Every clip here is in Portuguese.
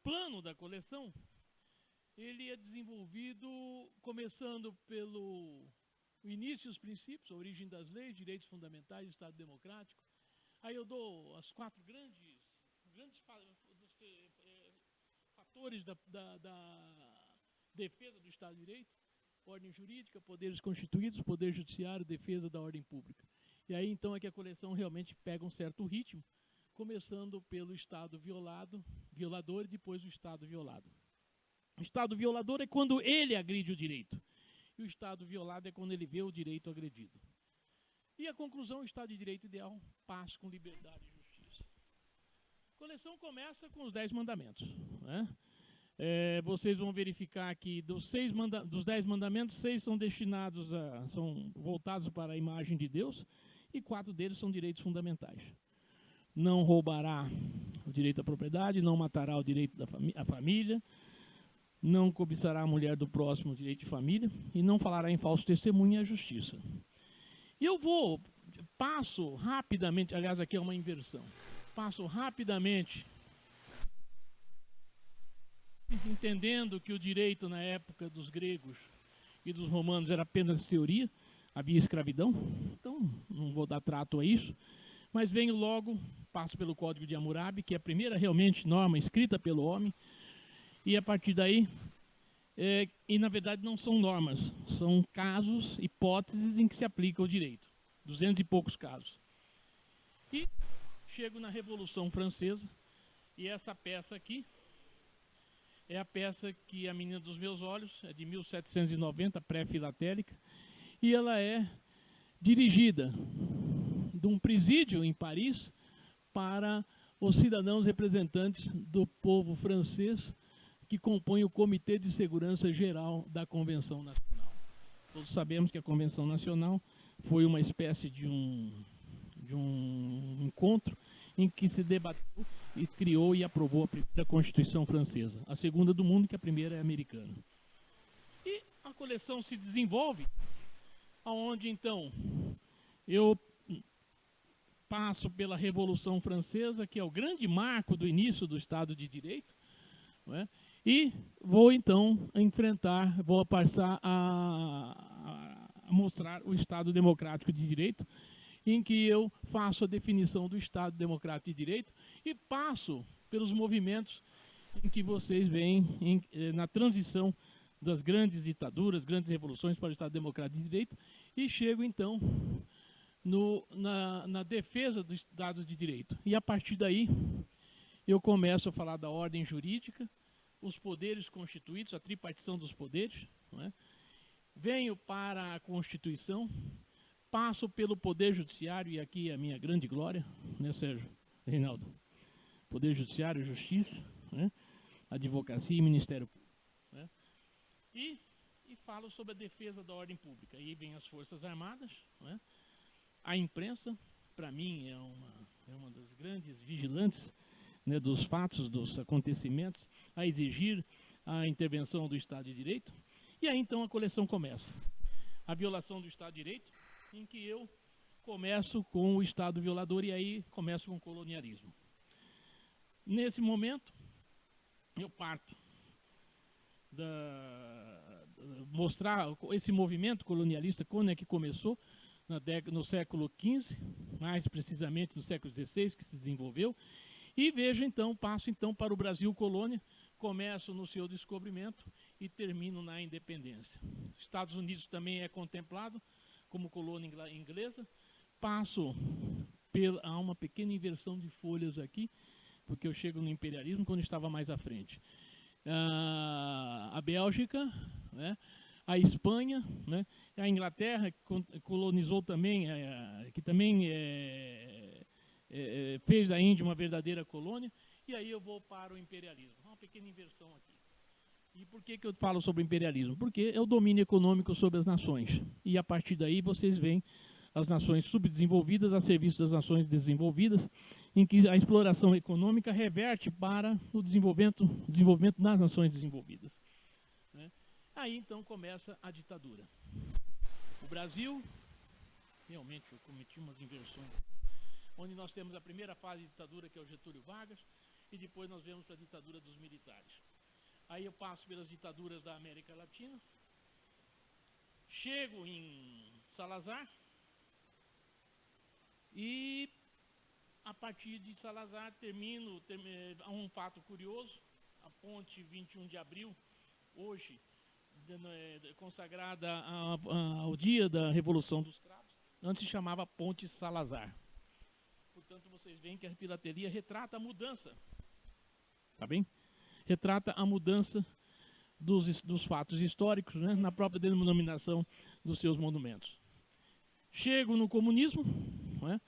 plano da coleção, ele é desenvolvido começando pelo início e os princípios, a origem das leis, direitos fundamentais, Estado democrático. Aí eu dou as 4 grandes fatores da defesa do Estado de Direito: ordem jurídica, poderes constituídos, poder judiciário, defesa da ordem pública. E aí então é que a coleção realmente pega um certo ritmo, começando pelo Estado violador e depois o Estado violado. O Estado violador é quando ele agride o direito, e o Estado violado é quando ele vê o direito agredido. E a conclusão: o Estado de Direito ideal, paz com liberdade e justiça. A coleção começa com os 10 mandamentos, né? Vocês vão verificar que dos 10 mandamentos, 6 são voltados para a imagem de Deus, e 4 deles são direitos fundamentais. Não roubará o direito à propriedade, não matará o direito à família, não cobiçará a mulher do próximo, o direito de família, e não falará em falso testemunho, e a justiça. E eu passo rapidamente, aliás, aqui é uma inversão, passo rapidamente, entendendo que o direito na época dos gregos e dos romanos era apenas teoria, havia escravidão, então não vou dar trato a isso, mas venho logo, passo pelo Código de Hammurabi, que é a primeira realmente norma escrita pelo homem, e a partir daí, e na verdade não são normas, são casos, hipóteses em que se aplica o direito, 200 e poucos casos. E chego na Revolução Francesa, e essa peça aqui é a peça que a menina dos meus olhos, é de 1790, pré-filatélica, e ela é dirigida de um presídio em Paris para os cidadãos representantes do povo francês que compõem o Comitê de Segurança Geral da Convenção Nacional. Todos sabemos que a Convenção Nacional foi uma espécie de um encontro em que se debateu e criou e aprovou a primeira Constituição francesa, a segunda do mundo, que a primeira é americana. E a coleção se desenvolve, aonde então eu passo pela Revolução Francesa, que é o grande marco do início do Estado de Direito, não é? E vou então vou passar a mostrar o Estado Democrático de Direito, em que eu faço a definição do Estado Democrático de Direito e passo pelos movimentos em que vocês veem na transição das grandes ditaduras, grandes revoluções para o Estado Democrático de Direito, e chego então na defesa do Estado de Direito. E a partir daí eu começo a falar da ordem jurídica, os poderes constituídos, a tripartição dos poderes, não é? Venho para a Constituição, passo pelo Poder Judiciário, e aqui é a minha grande glória, né, Sérgio, Reinaldo? Poder Judiciário, Justiça, né? Advocacia e Ministério Público, né? E falo sobre a defesa da ordem pública. Aí vem as Forças Armadas, né? A imprensa, para mim, é uma das grandes vigilantes, né, dos fatos, dos acontecimentos, a exigir a intervenção do Estado de Direito. E aí então a coleção começa. A violação do Estado de Direito, em que eu começo com o Estado violador, e aí começo com o colonialismo. Nesse momento, eu parto mostrar esse movimento colonialista, quando é que começou, no século XV, mais precisamente no século XVI, que se desenvolveu, e vejo então, passo então para o Brasil colônia, começo no seu descobrimento e termino na independência. Estados Unidos também é contemplado como colônia inglesa. Passo há uma pequena inversão de folhas aqui, porque eu chego no imperialismo quando estava mais à frente. A Bélgica, né? A Espanha, né? A Inglaterra, que colonizou também, que também fez da Índia uma verdadeira colônia, e aí eu vou para o imperialismo. Uma pequena inversão aqui. E por que eu falo sobre o imperialismo? Porque é o domínio econômico sobre as nações. E a partir daí vocês veem as nações subdesenvolvidas a serviço das nações desenvolvidas, em que a exploração econômica reverte para o desenvolvimento das nações desenvolvidas, né? Aí então começa a ditadura. O Brasil, realmente eu cometi umas inversões, onde nós temos a primeira fase de ditadura, que é o Getúlio Vargas, e depois nós vemos para a ditadura dos militares. Aí eu passo pelas ditaduras da América Latina, chego em Salazar, e a partir de Salazar termino um fato curioso, a ponte 21 de abril, hoje consagrada ao dia da Revolução dos Cravos, antes se chamava Ponte Salazar. Portanto, vocês veem que a filatelia retrata a mudança, tá bem? Retrata a mudança dos fatos históricos, né, na própria denominação dos seus monumentos. Chego no comunismo, né,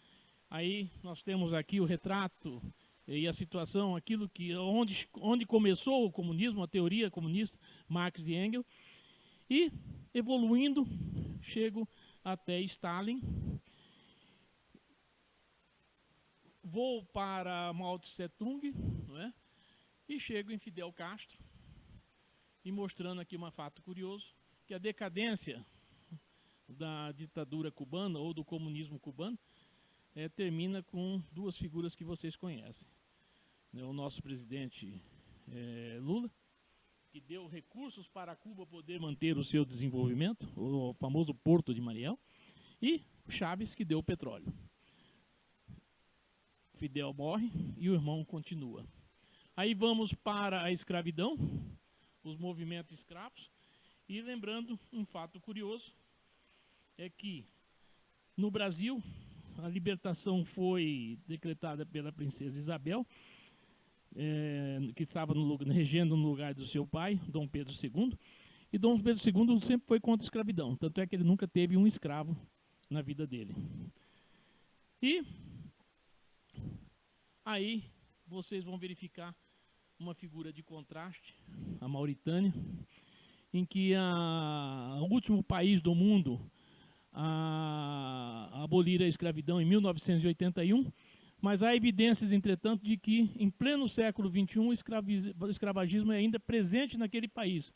aí nós temos aqui o retrato e a situação, aquilo que onde começou o comunismo, a teoria comunista, Marx e Engels, e evoluindo, chego até Stalin, vou para Mao Tse Tung, não é? E chego em Fidel Castro, e mostrando aqui um fato curioso, que a decadência da ditadura cubana ou do comunismo cubano termina com duas figuras que vocês conhecem. O nosso presidente Lula, que deu recursos para Cuba poder manter o seu desenvolvimento, o famoso Porto de Mariel, e Chávez, que deu o petróleo. Fidel morre e o irmão continua. Aí vamos para a escravidão, os movimentos escravos, e lembrando um fato curioso, é que no Brasil a libertação foi decretada pela princesa Isabel, que estava regendo no lugar do seu pai, Dom Pedro II, e Dom Pedro II sempre foi contra a escravidão, tanto é que ele nunca teve um escravo na vida dele. E aí vocês vão verificar uma figura de contraste, a Mauritânia, em que o último país do mundo a abolir a escravidão em 1981, mas há evidências, entretanto, de que em pleno século XXI o escravagismo é ainda presente naquele país,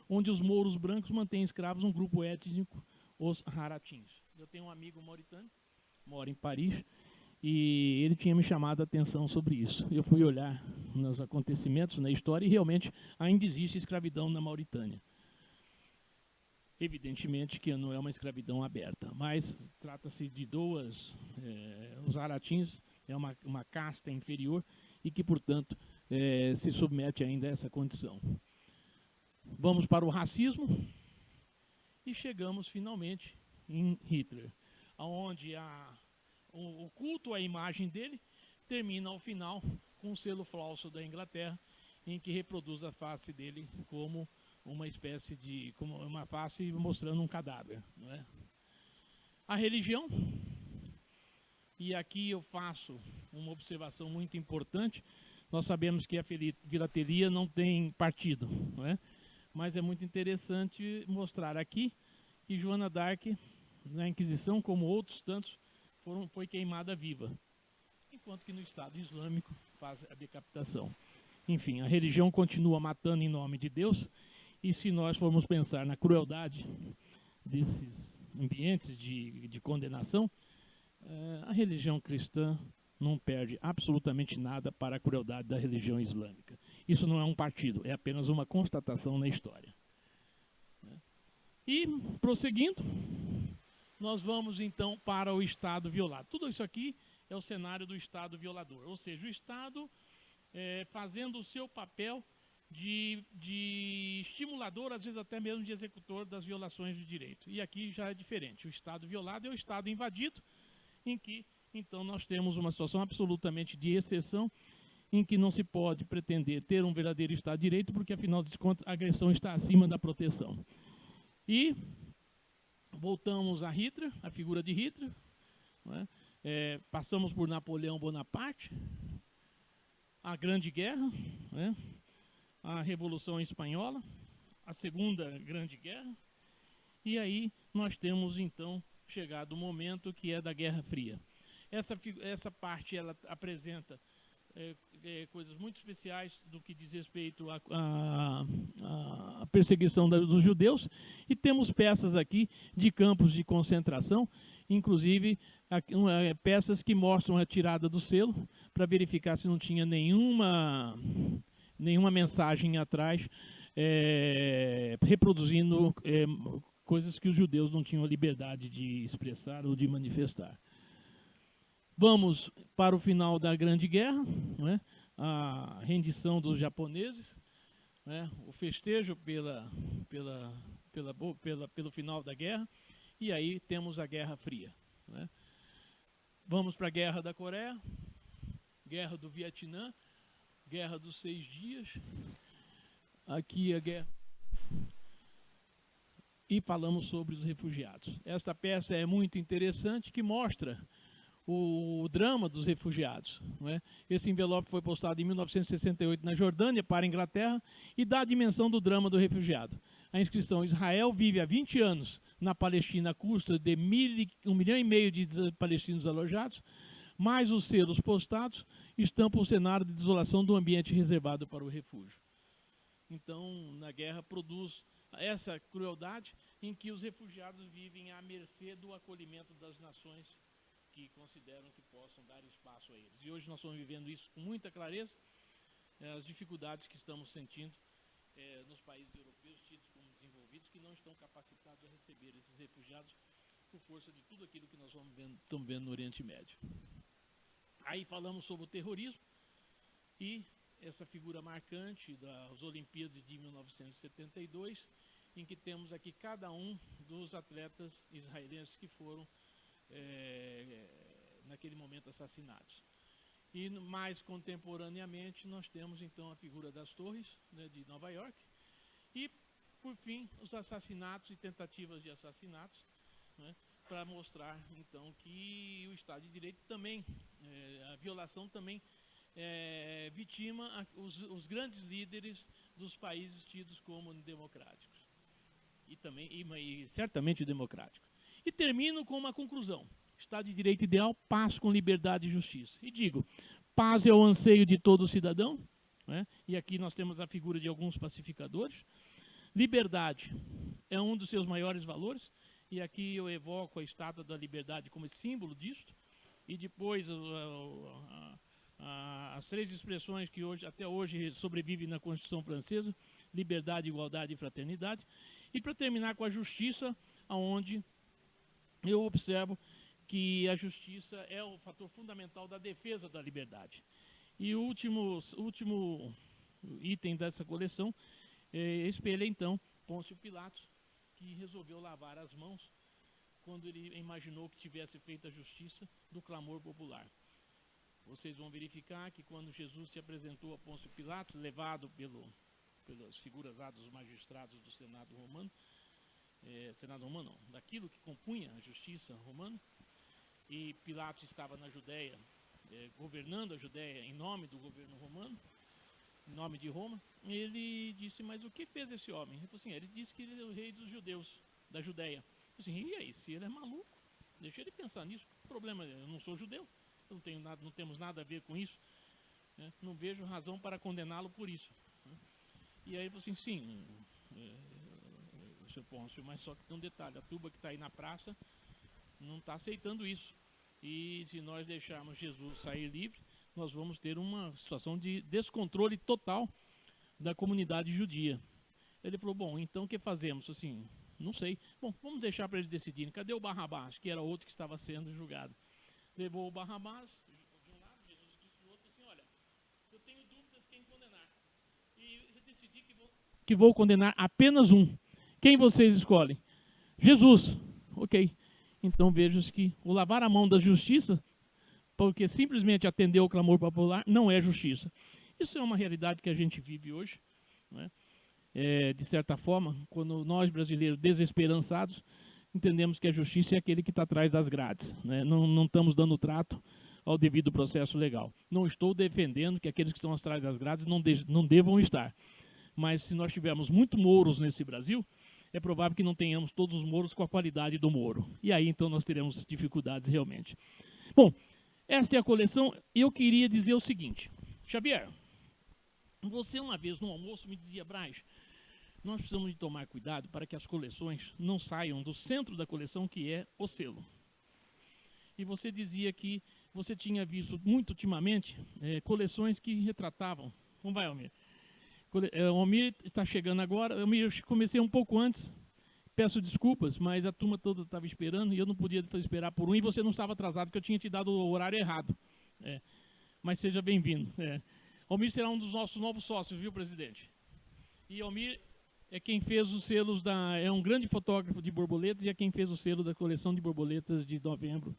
onde os mouros brancos mantêm escravos um grupo étnico, os Haratins. Eu tenho um amigo mauritano, mora em Paris, e ele tinha me chamado a atenção sobre isso. Eu fui olhar nos acontecimentos, na história, e realmente ainda existe escravidão na Mauritânia. Evidentemente que não é uma escravidão aberta, mas trata-se de os Haratins é uma casta inferior e que, portanto, se submete ainda a essa condição. Vamos para o racismo e chegamos finalmente em Hitler, onde o culto à imagem dele termina ao final com o selo falso da Inglaterra, em que reproduz a face dele como uma espécie de, como uma face mostrando um cadáver, não é? A religião, e aqui eu faço uma observação muito importante. Nós sabemos que a filatelia não tem partido, não é? Mas é muito interessante mostrar aqui que Joana d'Arc, na Inquisição, como outros tantos, foi queimada viva, enquanto que no Estado Islâmico faz a decapitação. Enfim, a religião continua matando em nome de Deus, e se nós formos pensar na crueldade desses ambientes de condenação, a religião cristã não perde absolutamente nada para a crueldade da religião islâmica. Isso não é um partido, é apenas uma constatação na história. E, prosseguindo, nós vamos então para o Estado violado. Tudo isso aqui é o cenário do Estado violador, ou seja, o Estado fazendo o seu papel de estimulador, às vezes até mesmo de executor das violações de direito. E aqui já é diferente. O Estado violado é o Estado invadido, em que então nós temos uma situação absolutamente de exceção, em que não se pode pretender ter um verdadeiro Estado de Direito, porque afinal de contas a agressão está acima da proteção. E voltamos a Hitler, a figura de Hitler, não é? Passamos por Napoleão Bonaparte, a Grande Guerra, né? A Revolução Espanhola, a Segunda Grande Guerra, e aí nós temos então chegado o momento que é da Guerra Fria. Essa parte ela apresenta coisas muito especiais do que diz respeito à perseguição dos judeus, e temos peças aqui de campos de concentração, inclusive peças que mostram a tirada do selo, para verificar se não tinha nenhuma mensagem atrás reproduzindo coisas que os judeus não tinham liberdade de expressar ou de manifestar. Vamos para o final da Grande Guerra, né? A rendição dos japoneses, né? O festejo pelo final da guerra, e aí temos a Guerra Fria, né? Vamos para a Guerra da Coreia, Guerra do Vietnã, Guerra dos 6 Dias, aqui a guerra, e falamos sobre os refugiados. Esta peça é muito interessante, que mostra o drama dos refugiados, não é? Esse envelope foi postado em 1968 na Jordânia para a Inglaterra e dá a dimensão do drama do refugiado. A inscrição: Israel vive há 20 anos na Palestina à custa de 1,5 milhão de palestinos alojados, mais os selos postados estampam o cenário de desolação do ambiente reservado para o refúgio. Então, na guerra produz essa crueldade em que os refugiados vivem à mercê do acolhimento das nações que consideram que possam dar espaço a eles. E hoje nós estamos vivendo isso com muita clareza, as dificuldades que estamos sentindo nos países europeus tidos como desenvolvidos, que não estão capacitados a receber esses refugiados por força de tudo aquilo que nós estamos vendo no Oriente Médio. Aí falamos sobre o terrorismo e essa figura marcante das Olimpíadas de 1972, em que temos aqui cada um dos atletas israelenses que foram naquele momento assassinados. E mais contemporaneamente nós temos então a figura das torres, né, de Nova York, e por fim os assassinatos e tentativas de assassinatos, né, para mostrar então que o Estado de Direito também, a violação também vitima os grandes líderes dos países tidos como democráticos e certamente democráticos. E termino com uma conclusão: Estado de Direito ideal, paz com liberdade e justiça. E digo, paz é o anseio de todo cidadão, né? E aqui nós temos a figura de alguns pacificadores. Liberdade é um dos seus maiores valores, e aqui eu evoco a Estátua da Liberdade como símbolo disto, e depois as 3 expressões que até hoje sobrevivem na Constituição Francesa: liberdade, igualdade e fraternidade. E para terminar com a justiça, onde eu observo que a justiça é o fator fundamental da defesa da liberdade. E o último item dessa coleção espelha então Pôncio Pilatos, que resolveu lavar as mãos quando ele imaginou que tivesse feito a justiça do clamor popular. Vocês vão verificar que quando Jesus se apresentou a Pôncio Pilatos, levado pelas figuras lá dos magistrados do Senado Romano, Senado Romano não, daquilo que compunha a justiça romana, e Pilatos estava na Judéia, governando a Judéia em nome do governo romano, em nome de Roma. Ele disse: mas o que fez esse homem? Ele falou assim: ele disse que ele é o rei dos judeus, da Judéia. Eu falei assim: e aí, se ele é maluco, deixa ele pensar nisso. O problema é: eu não sou judeu, eu não temos nada a ver com isso, né? Não vejo razão para condená-lo por isso, né? E aí ele falou assim: sim, seu Pôncio, mas só que tem um detalhe: a turba que está aí na praça não está aceitando isso. E se nós deixarmos Jesus sair livre, nós vamos ter uma situação de descontrole total da comunidade judia. Ele falou: bom, então o que fazemos? Assim, não sei. Bom, vamos deixar para eles decidirem. Cadê o Barrabás, que era outro que estava sendo julgado? Levou o Barrabás de um lado, Jesus Cristo do outro, assim: olha, eu tenho dúvidas quem condenar. E eu decidi que vou condenar apenas um. Quem vocês escolhem? Jesus. Ok. Então veja-se que o lavar a mão da justiça, porque simplesmente atender ao clamor popular, não é justiça. Isso é uma realidade que a gente vive hoje, né? De certa forma, quando nós brasileiros desesperançados entendemos que a justiça é aquele que está atrás das grades, né? Não estamos dando trato ao devido processo legal. Não estou defendendo que aqueles que estão atrás das grades não devam estar, mas se nós tivermos muito Moros nesse Brasil, é provável que não tenhamos todos os Moros com a qualidade do Moro. E aí então nós teremos dificuldades realmente. Bom, esta é a coleção. Eu queria dizer o seguinte: Xavier, você uma vez no almoço me dizia: Braz, nós precisamos de tomar cuidado para que as coleções não saiam do centro da coleção, que é o selo. E você dizia que você tinha visto muito ultimamente coleções que retratavam. Como vai, Almir? O Almir está chegando agora. Almir, eu comecei um pouco antes. Peço desculpas, mas a turma toda estava esperando e eu não podia esperar por um, e você não estava atrasado, porque eu tinha te dado o horário errado. Mas seja bem-vindo. Almir será um dos nossos novos sócios, viu, presidente? E Almir é quem fez os selos é um grande fotógrafo de borboletas e é quem fez o selo da coleção de borboletas de novembro.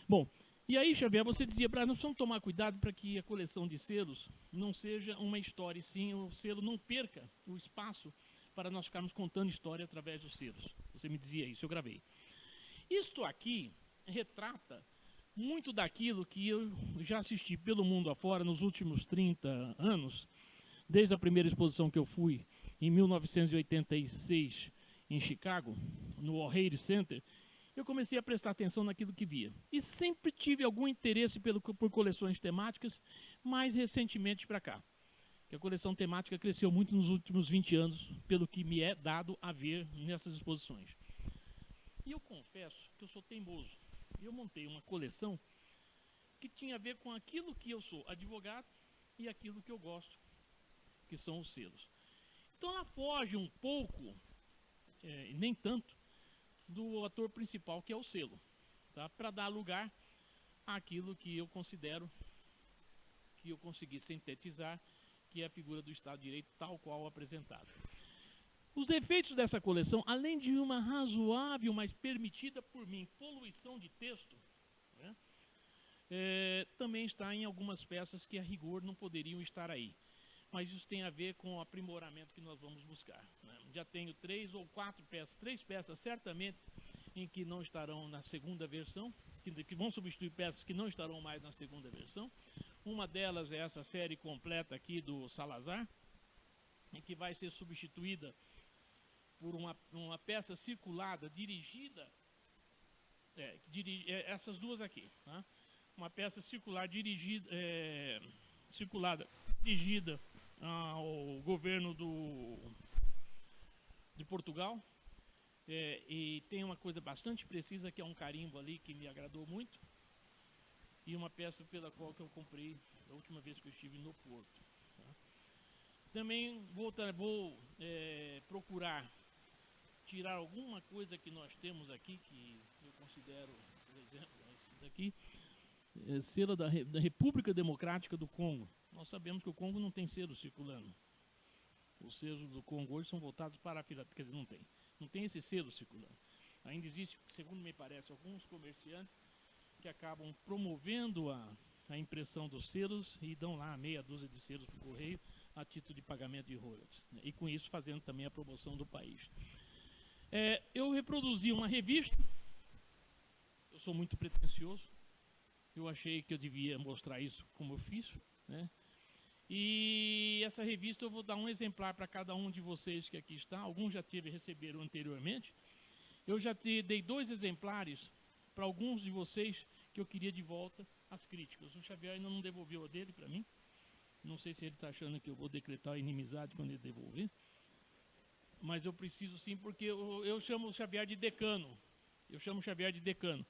Bom, e aí, Xavier, você dizia para nós precisamos tomar cuidado para que a coleção de selos não seja uma história, e sim o selo não perca o espaço para nós ficarmos contando história através dos selos. Você me dizia isso, eu gravei. Isto aqui retrata muito daquilo que eu já assisti pelo mundo afora nos últimos 30 anos, desde a primeira exposição que eu fui em 1986 em Chicago, no O'Hare Center. Eu comecei a prestar atenção naquilo que via. E sempre tive algum interesse por coleções temáticas, mais recentemente para cá. Que a coleção temática cresceu muito nos últimos 20 anos, pelo que me é dado a ver nessas exposições. E eu confesso que eu sou teimoso. Eu montei uma coleção que tinha a ver com aquilo que eu sou, advogado, e aquilo que eu gosto, que são os selos. Então ela foge um pouco, nem tanto, do ator principal, que é o selo, tá? Para dar lugar àquilo que eu considero que eu consegui sintetizar, que é a figura do Estado de Direito tal qual apresentado. Os defeitos dessa coleção, além de uma razoável, mas permitida por mim, poluição de texto, né, também está em algumas peças que a rigor não poderiam estar aí. Mas isso tem a ver com o aprimoramento que nós vamos buscar. Né? Já tenho 3 ou 4 peças, 3 peças certamente em que não estarão na segunda versão, que vão substituir peças que não estarão mais na segunda versão. Uma delas é essa série completa aqui do Salazar, em que vai ser substituída por uma peça circulada, dirigida, essas duas aqui, tá? Uma peça circular circulada, dirigida ao governo de Portugal, e tem uma coisa bastante precisa, que é um carimbo ali que me agradou muito, e uma peça pela qual que eu comprei a última vez que eu estive no Porto. Tá? Também vou procurar tirar alguma coisa que nós temos aqui, que eu considero, por exemplo, esse daqui, selo da República Democrática do Congo. Nós sabemos que o Congo não tem selo circulando. Os selos do Congo hoje são voltados para a filantropia, quer dizer, não tem esse selo circulando. Ainda existe, segundo me parece, alguns comerciantes que acabam promovendo a impressão dos selos e dão lá meia dúzia de selos para o correio a título de pagamento de royalties, né? E com isso fazendo também a promoção do país. Eu reproduzi uma revista, eu sou muito pretensioso, eu achei que eu devia mostrar isso como eu fiz, né? E essa revista eu vou dar um exemplar para cada um de vocês que aqui está. Alguns já receberam anteriormente. Eu já dei 2 exemplares para alguns de vocês que eu queria de volta as críticas. O Xavier ainda não devolveu a dele para mim. Não sei se ele está achando que eu vou decretar a inimizade quando ele devolver. Mas eu preciso sim, porque eu chamo o Xavier de decano. Eu chamo o Xavier de decano.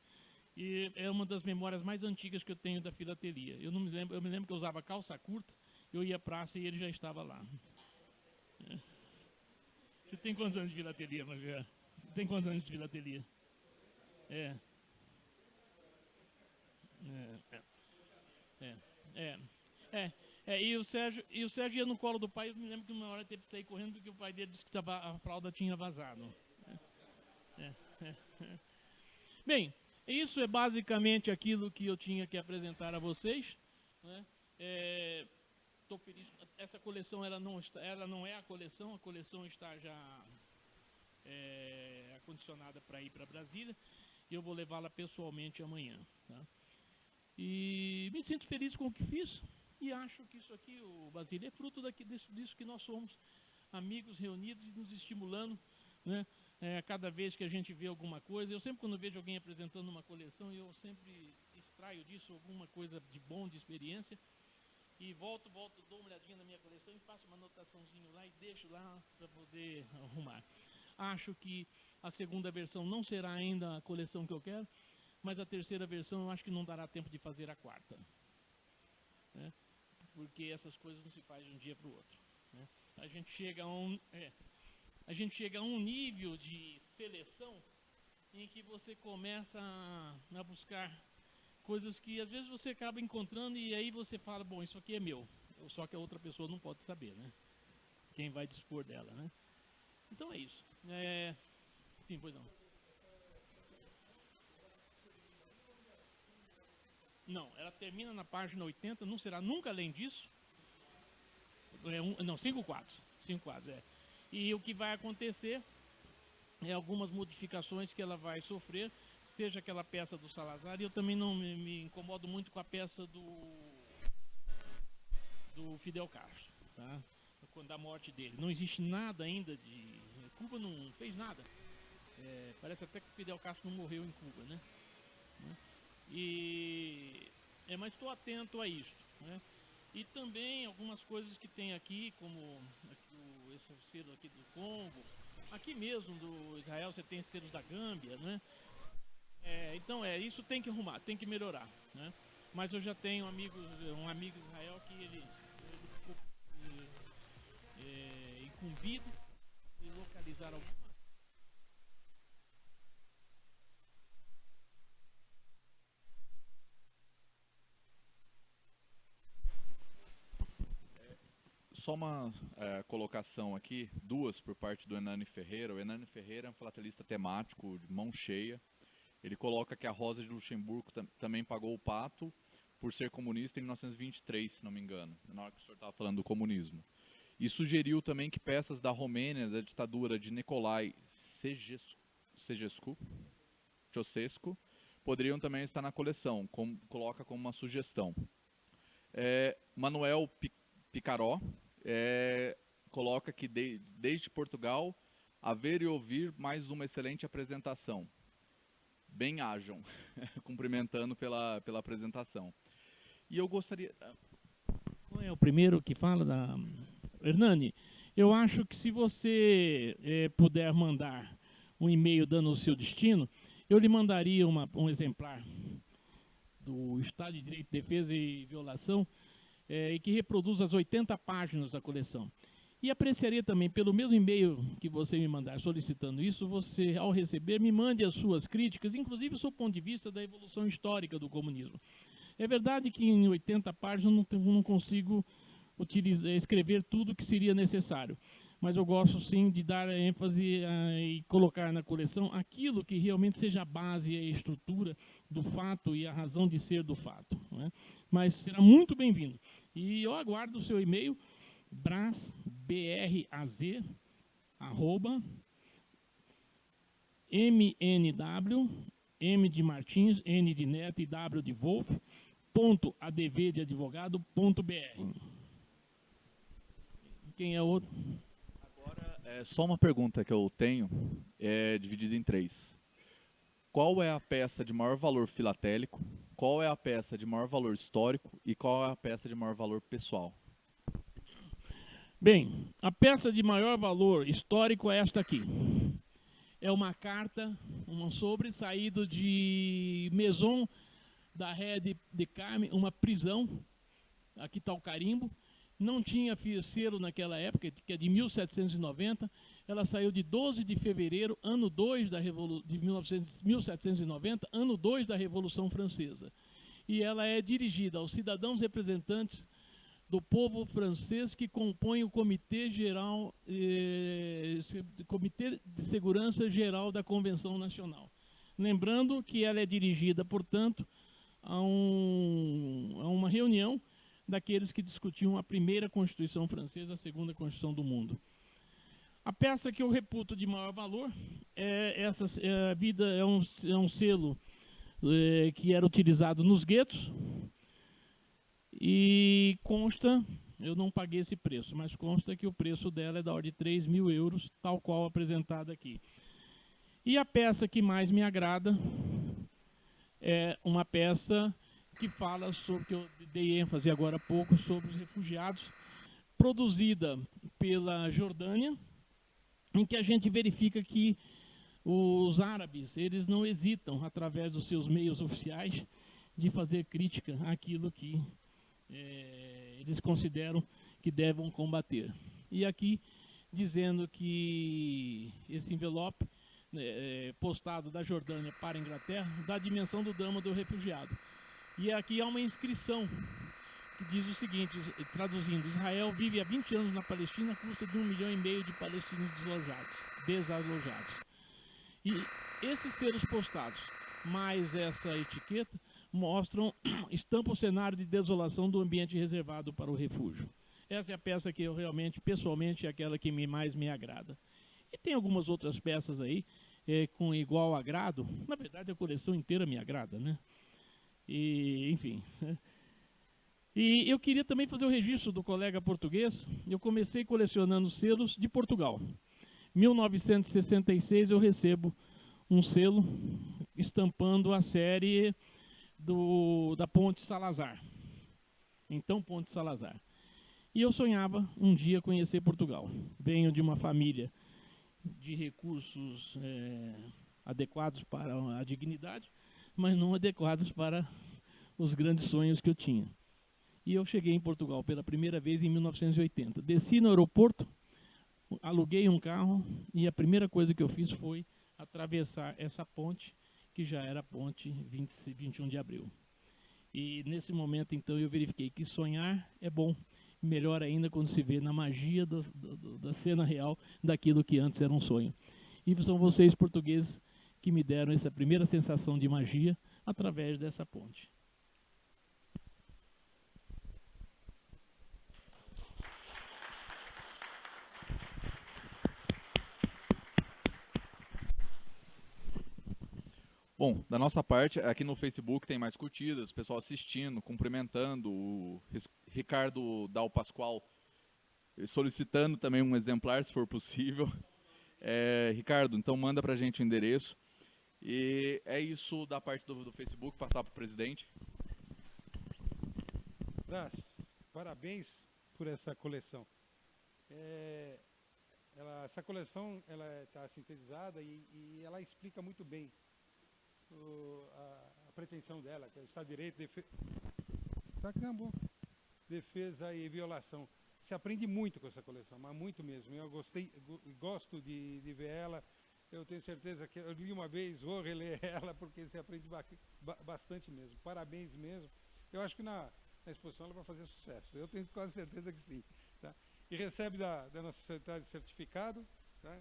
E é uma das memórias mais antigas que eu tenho da filatelia. Eu me lembro que eu usava calça curta, eu ia à praça e ele já estava lá. Você tem quantos anos de filatelia, Xavier? Você tem quantos anos de filatelia? E o Sérgio ia no colo do pai. Eu me lembro que uma hora teve que sair correndo porque o pai dele disse que a fralda tinha vazado. Bem, isso é basicamente aquilo que eu tinha que apresentar a vocês, né? Estou feliz. Essa coleção ela não é a coleção está já acondicionada para ir para Brasília, e eu vou levá-la pessoalmente amanhã. Tá? E me sinto feliz com o que fiz, e acho que isso aqui, o Basílio, é fruto disso que nós somos, amigos reunidos e nos estimulando, né? Cada vez que a gente vê alguma coisa, eu sempre quando vejo alguém apresentando uma coleção, eu sempre extraio disso alguma coisa de bom, de experiência, e volto, dou uma olhadinha na minha coleção e faço uma anotaçãozinha lá e deixo lá para poder arrumar. Acho que A segunda versão não será ainda a coleção que eu quero, mas a terceira versão eu acho que não dará tempo de fazer a quarta, né? Porque essas coisas não se fazem de um dia para o outro, né? A gente chega a um nível de seleção em que você começa a buscar coisas que às vezes você acaba encontrando e aí você fala, bom, isso aqui é meu, só que a outra pessoa não pode saber, né? Quem vai dispor dela, né? Então é isso. Sim, pois não. Não, ela termina na página 80, não será nunca além disso. Não, 5 quadros. 5 quadros, é. E o que vai acontecer é algumas modificações que ela vai sofrer, seja aquela peça do Salazar, e eu também não me incomodo muito com a peça do Fidel Castro, tá? Quando da morte dele. Não existe nada ainda de... Cuba não fez nada. Parece até que o Fidel Castro não morreu em Cuba, né? Mas estou atento a isso, né? E também algumas coisas que tem aqui, como esse selo aqui do Congo, aqui mesmo do Israel você tem selos da Gâmbia, né? Então isso tem que arrumar, tem que melhorar, né? Mas eu já tenho um amigo Israel que ele ficou incumbido de localizar alguma. Só uma colocação aqui, duas por parte do Hernani Ferreira. O Hernani Ferreira é um filatelista temático, de mão cheia. Ele coloca que a Rosa de Luxemburgo também pagou o pato por ser comunista em 1923, se não me engano, na hora que o senhor estava falando do comunismo. E sugeriu também que peças da Romênia, da ditadura de Nicolae Ceausescu, poderiam também estar na coleção, coloca como uma sugestão. Manuel Picaró coloca que desde Portugal, a ver e ouvir mais uma excelente apresentação. Bem hajam, cumprimentando pela apresentação. E eu gostaria... Qual é o primeiro que fala da... Hernani, eu acho que se você puder mandar um e-mail dando o seu destino, eu lhe mandaria um exemplar do Estado de Direito, Defesa e Violação, e que reproduz as 80 páginas da coleção. E apreciaria também, pelo mesmo e-mail que você me mandar solicitando isso, você, ao receber, me mande as suas críticas, inclusive o seu ponto de vista da evolução histórica do comunismo. É verdade que em 80 páginas eu não consigo escrever tudo que seria necessário, mas eu gosto sim de dar ênfase e colocar na coleção aquilo que realmente seja a base e a estrutura do fato e a razão de ser do fato, né? Mas será muito bem-vindo. E eu aguardo o seu e-mail, braz@mnw, M de Martins, N de Neto e W de Wolf, .adv de advogado.br. Quem é outro? Agora, só uma pergunta que eu tenho, dividida em 3. Qual é a peça de maior valor filatélico? Qual é a peça de maior valor histórico? E qual é a peça de maior valor pessoal? Bem, a peça de maior valor histórico é esta aqui. É uma carta, um sobressaído de Maison da Ré de Carme, uma prisão. Aqui está o carimbo. Não tinha selo naquela época, que é de 1790. Ela saiu de 12 de fevereiro, ano 2 de 1790, ano 2 da Revolução Francesa. E ela é dirigida aos cidadãos representantes do povo francês que compõe o Comitê de Segurança Geral da Convenção Nacional. Lembrando que ela é dirigida, portanto, a uma reunião daqueles que discutiam a primeira Constituição francesa, a segunda Constituição do mundo. A peça que eu reputo de maior valor é um selo que era utilizado nos guetos e consta, eu não paguei esse preço, mas consta que o preço dela é da ordem de 3.000 euros, tal qual apresentada aqui. E a peça que mais me agrada é uma peça que fala sobre, que eu dei ênfase agora há pouco, sobre os refugiados, produzida pela Jordânia, em que a gente verifica que Os árabes, eles não hesitam, através dos seus meios oficiais, de fazer crítica àquilo que eles consideram que devem combater. E aqui, dizendo que esse envelope postado da Jordânia para a Inglaterra dá a dimensão do drama do refugiado. E aqui há uma inscrição que diz o seguinte, traduzindo: Israel vive há 20 anos na Palestina à custa de 1,5 milhão de palestinos desalojados. E esses selos postados, mais essa etiqueta, estampam o cenário de desolação do ambiente reservado para o refúgio. Essa é a peça que eu realmente, pessoalmente, é aquela que mais me agrada. E tem algumas outras peças aí, com igual agrado. Na verdade, a coleção inteira me agrada, né? E, enfim. E eu queria também fazer o registro do colega português. Eu comecei colecionando selos de Portugal. 1966 eu recebo um selo estampando a série da Ponte Salazar. Então, Ponte Salazar. E eu sonhava um dia conhecer Portugal. Venho de uma família de recursos adequados para a dignidade, mas não adequados para os grandes sonhos que eu tinha. E eu cheguei em Portugal pela primeira vez em 1980. Desci no aeroporto, aluguei um carro e a primeira coisa que eu fiz foi atravessar essa ponte, que já era a ponte 21 de abril. E nesse momento, então, eu verifiquei que sonhar é bom. Melhor ainda quando se vê na magia da cena real daquilo que antes era um sonho. E são vocês, portugueses, que me deram essa primeira sensação de magia através dessa ponte. Bom, da nossa parte, aqui no Facebook tem mais curtidas, o pessoal assistindo, cumprimentando, o Ricardo Dal Pascoal solicitando também um exemplar, se for possível. Ricardo, então manda pra gente o endereço. E é isso da parte do Facebook, passar para o presidente. Brás, parabéns por essa coleção. Essa coleção está sintetizada e ela explica muito bem a pretensão dela, que é o Estado de Direito, defesa e violação. Se aprende muito com essa coleção, mas muito mesmo. Eu gosto de ver ela. Eu tenho certeza que eu li uma vez, vou reler ela, porque se aprende bastante mesmo. Parabéns mesmo. Eu acho que na exposição ela vai fazer sucesso. Eu tenho quase certeza que sim. Tá? E recebe da nossa secretária de certificado. Tá?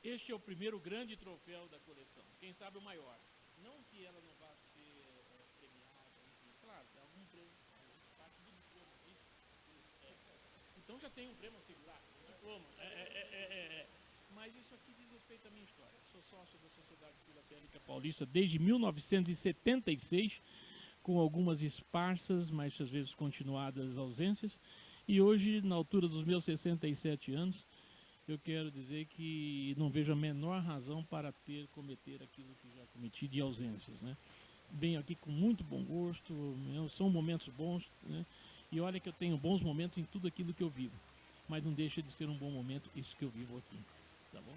Este é o primeiro grande troféu da coleção. Quem sabe o maior. Não que ela não vá ser premiada, enfim. Claro, algum prêmio, parte do diploma. Então já tem um prêmio assegurado, um diploma. Mas isso aqui diz respeito à minha história. Sou sócio da Sociedade Filatélica Paulista desde 1976, com algumas esparsas, mas às vezes continuadas ausências. E hoje, na altura dos meus 67 anos, eu quero dizer que não vejo a menor razão para cometer aquilo que já cometi de ausências, né? Venho aqui com muito bom gosto, são momentos bons, né? E olha que eu tenho bons momentos em tudo aquilo que eu vivo, mas não deixa de ser um bom momento isso que eu vivo aqui, tá bom?